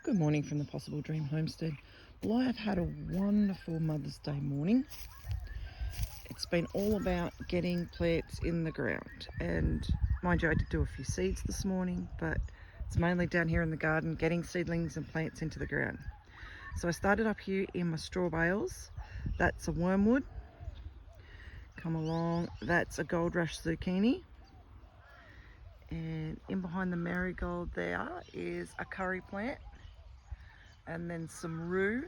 Good morning from the Possible Dream Homestead. Well, I have had a wonderful Mother's Day morning. It's been all about getting plants in the ground, and mind you, I did do a few seeds this morning, but it's mainly down here in the garden getting seedlings and plants into the ground. So I started up here in my straw bales. That's a wormwood. Come along, that's a gold rush zucchini. And in behind the marigold there is a curry plant, and then some rue.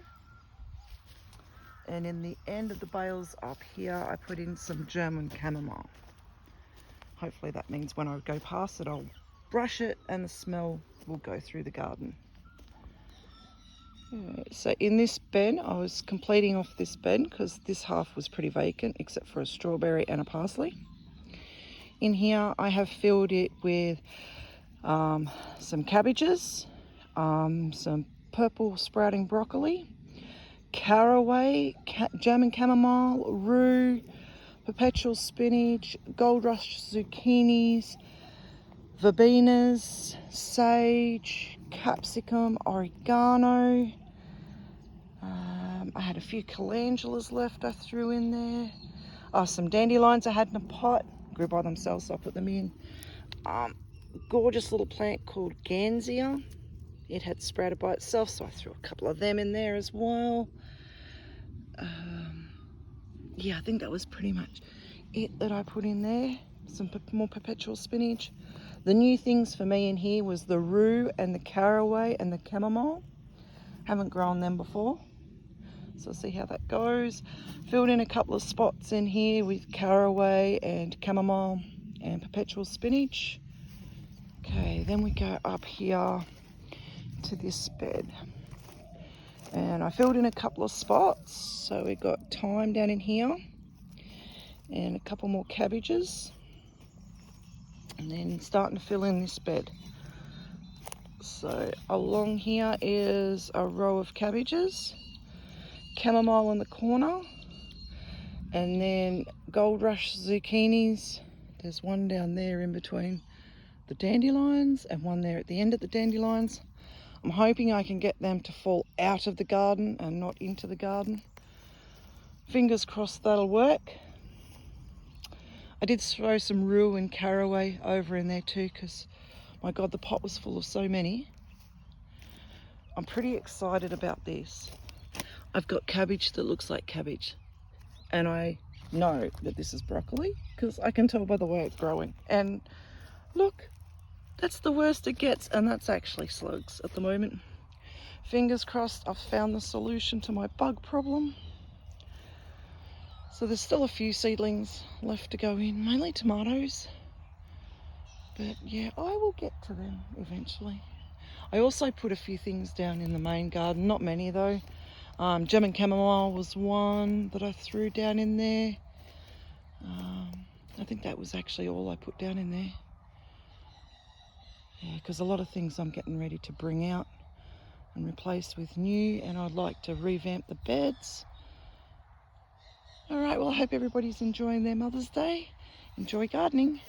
And in the end of the bales up here, I put in some German chamomile. Hopefully that means when I go past it, I'll brush it and the smell will go through the garden. So in this bed, I was completing off this bed because this half was pretty vacant except for a strawberry and a parsley. In here, I have filled it with some cabbages, some purple sprouting broccoli, caraway, German chamomile, rue, perpetual spinach, gold rush zucchinis, verbenas, sage, capsicum, oregano. I had a few calendulas left I threw in there. Some dandelions I had in a pot, grew by themselves, so I put them in. Gorgeous little plant called Gansia. It had sprouted by itself, so I threw a couple of them in there as well. Yeah, I think that was pretty much it that I put in there. Some more perpetual spinach. The new things for me in here was the rue and the caraway and the chamomile. Haven't grown them before, so see how that goes. Filled in a couple of spots in here with caraway and chamomile and perpetual spinach. Okay, then we go up here to this bed. And I filled in a couple of spots, so we got thyme down in here and a couple more cabbages, and then starting to fill in this bed. So along here is a row of cabbages, chamomile in the corner, and then gold rush zucchinis. There's one down there in between the dandelions and one there at the end of the dandelions. I'm hoping I can get them to fall out of the garden and not into the garden. Fingers crossed that'll work. I did throw some rue and caraway over in there too, because my God, the pot was full of so many. I'm pretty excited about this. I've got cabbage that looks like cabbage, and I know that this is broccoli because I can tell by the way it's growing. And look, that's the worst it gets, and that's actually slugs at the moment. Fingers crossed I've found the solution to my bug problem. So there's still a few seedlings left to go in, mainly tomatoes. But yeah, I will get to them eventually. I also put a few things down in the main garden, not many though. German chamomile was one that I threw down in there. I think that was actually all I put down in there. Yeah, because a lot of things I'm getting ready to bring out and replace with new, and I'd like to revamp the beds. All right, well, I hope everybody's enjoying their Mother's Day. Enjoy gardening.